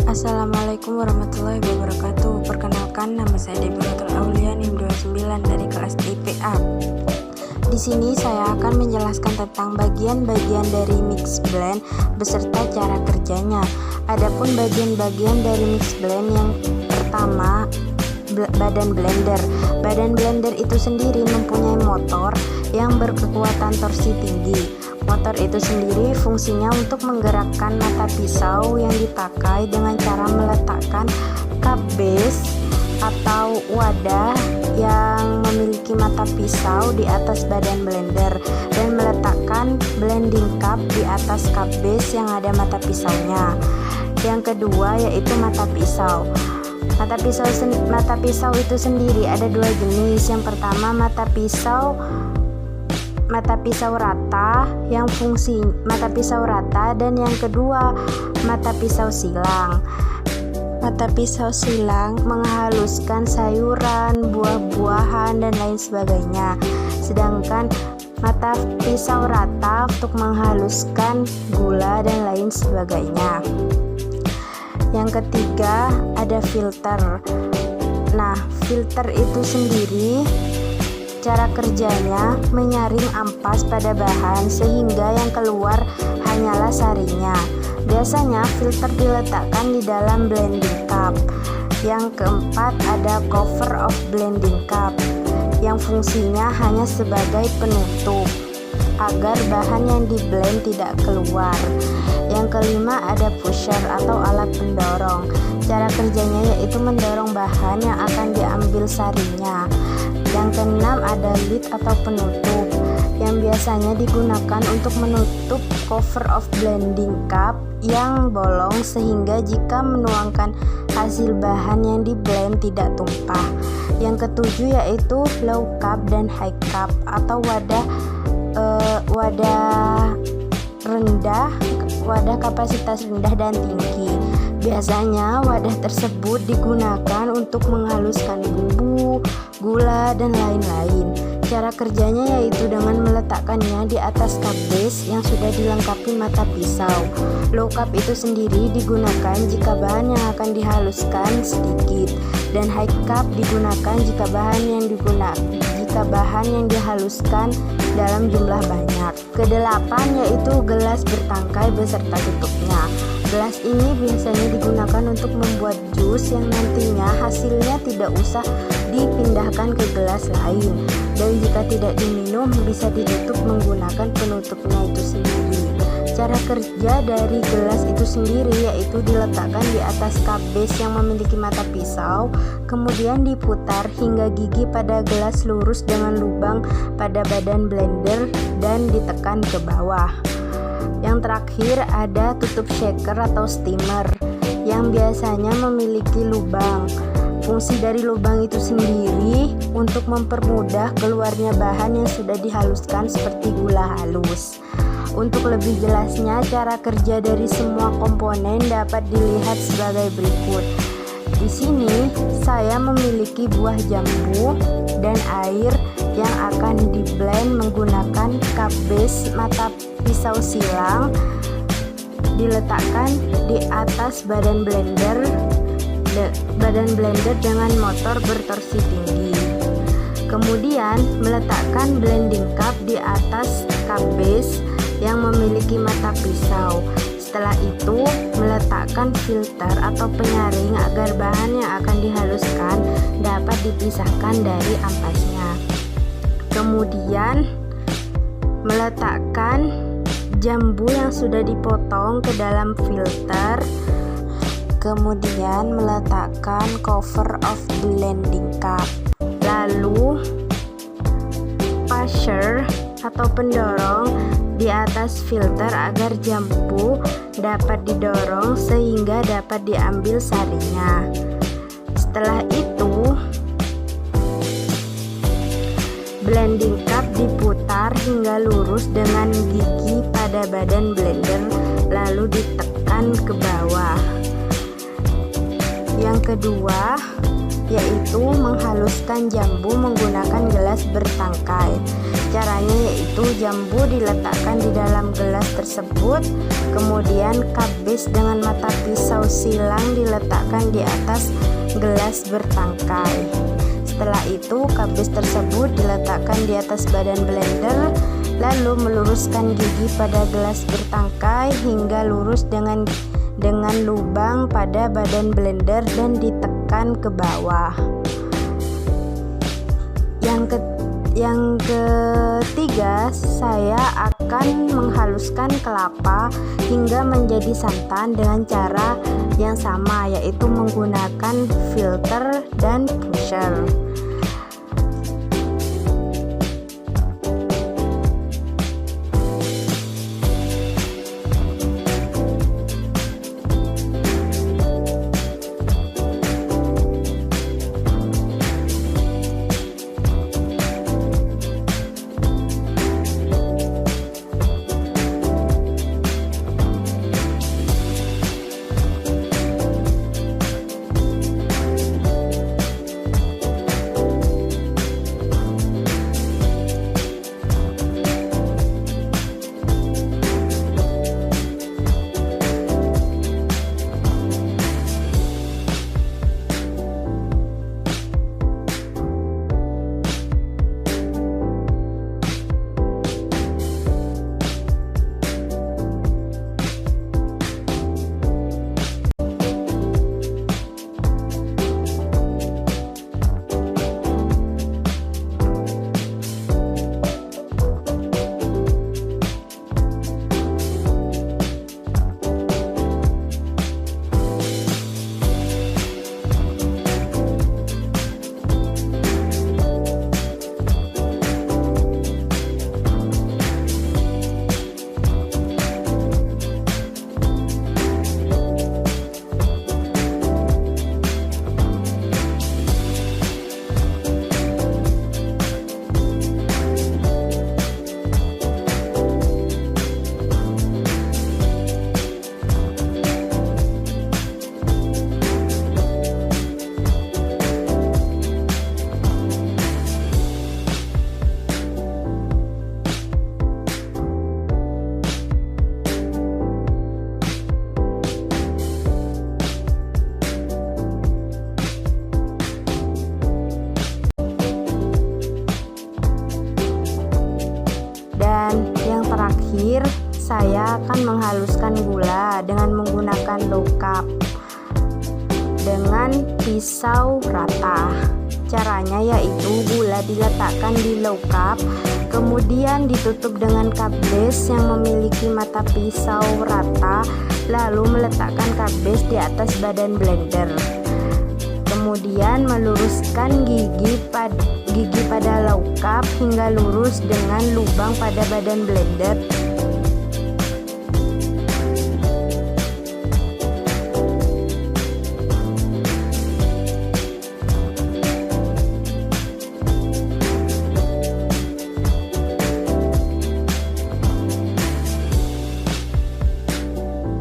Assalamualaikum warahmatullahi wabarakatuh. Perkenalkan, nama saya Debbie Rotul Aulia NIM 29 dari kelas IPA. Di sini saya akan menjelaskan tentang bagian-bagian dari mix blend beserta cara kerjanya. Adapun bagian-bagian dari mix blend yang pertama, badan blender. Badan blender itu sendiri mempunyai motor yang berkekuatan torsi tinggi. Motor itu sendiri fungsinya untuk menggerakkan mata pisau yang dipakai dengan cara meletakkan cup base atau wadah yang memiliki mata pisau di atas badan blender dan meletakkan blending cup di atas cup base yang ada mata pisaunya. Yang kedua yaitu mata pisau. Mata pisau itu sendiri ada dua jenis. Yang pertama mata pisau rata yang fungsi mata pisau rata, dan yang kedua mata pisau silang. Mata pisau silang menghaluskan sayuran, buah-buahan dan lain sebagainya, sedangkan mata pisau rata untuk menghaluskan gula dan lain sebagainya. Yang ketiga ada filter. Nah, filter itu sendiri cara kerjanya menyaring ampas pada bahan sehingga yang keluar hanyalah sarinya. Biasanya filter diletakkan di dalam blending cup. Yang keempat ada cover of blending cup yang fungsinya hanya sebagai penutup agar bahan yang di blend tidak keluar. Yang kelima ada pusher atau alat pendorong. Cara kerjanya yaitu mendorong bahan yang akan diambil sarinya. Yang keenam ada lid atau penutup yang biasanya digunakan untuk menutup cover of blending cup yang bolong sehingga jika menuangkan hasil bahan yang di blend tidak tumpah. Yang ketujuh yaitu low cup dan high cup atau wadah kapasitas rendah dan tinggi. Biasanya wadah tersebut digunakan untuk menghaluskan bumbu, gula, dan lain-lain. Cara kerjanya yaitu dengan meletakkannya di atas cup base yang sudah dilengkapi mata pisau. Low cup itu sendiri digunakan jika bahan yang akan dihaluskan sedikit, dan high cup digunakan jika bahan yang dihaluskan dalam jumlah banyak. Kedelapan yaitu gelas bertangkai beserta tutupnya. Gelas ini biasanya digunakan untuk membuat jus yang nantinya hasilnya tidak usah dipindahkan ke gelas lain, dan jika tidak diminum bisa ditutup menggunakan penutupnya itu sendiri. Cara kerja dari gelas itu sendiri yaitu diletakkan di atas cup base yang memiliki mata pisau, kemudian diputar hingga gigi pada gelas lurus dengan lubang pada badan blender dan ditekan ke bawah. Yang terakhir ada tutup shaker atau steamer yang biasanya memiliki lubang. Fungsi dari lubang itu sendiri untuk mempermudah keluarnya bahan yang sudah dihaluskan seperti gula halus. Untuk lebih jelasnya, cara kerja dari semua komponen dapat dilihat sebagai berikut. Di sini saya memiliki buah jambu dan air yang akan di-blend menggunakan cup base mata pisau silang diletakkan di atas badan blender dengan motor bertorsi tinggi. Kemudian meletakkan blending cup di atas cup base yang memiliki mata pisau. Setelah itu meletakkan filter atau penyaring agar bahan yang akan dihaluskan dapat dipisahkan dari ampasnya. Kemudian meletakkan jambu yang sudah dipotong ke dalam filter. Kemudian meletakkan cover of blending cup. Lalu pusher atau pendorong di atas filter agar jambu dapat didorong sehingga dapat diambil sarinya. Setelah itu blending cup diputar hingga lurus dengan gigi pada badan blender lalu ditekan ke bawah. Yang kedua yaitu menghaluskan jambu menggunakan gelas bertangkai. Caranya yaitu jambu diletakkan di dalam gelas tersebut, kemudian kabis dengan mata pisau silang diletakkan di atas gelas bertangkai. Setelah itu kabis tersebut diletakkan di atas badan blender, lalu meluruskan gigi pada gelas bertangkai hingga lurus dengan lubang pada badan blender dan ditekan ke bawah. Yang ketiga, saya akan menghaluskan kelapa hingga menjadi santan dengan cara yang sama, yaitu menggunakan filter dan pusher. Terakhir, saya akan menghaluskan gula dengan menggunakan low cup dengan pisau rata. Caranya yaitu gula diletakkan di low cup, kemudian ditutup dengan kabis yang memiliki mata pisau rata, lalu meletakkan kabis di atas badan blender. Kemudian meluruskan gigi pada low cup hingga lurus dengan lubang pada badan blender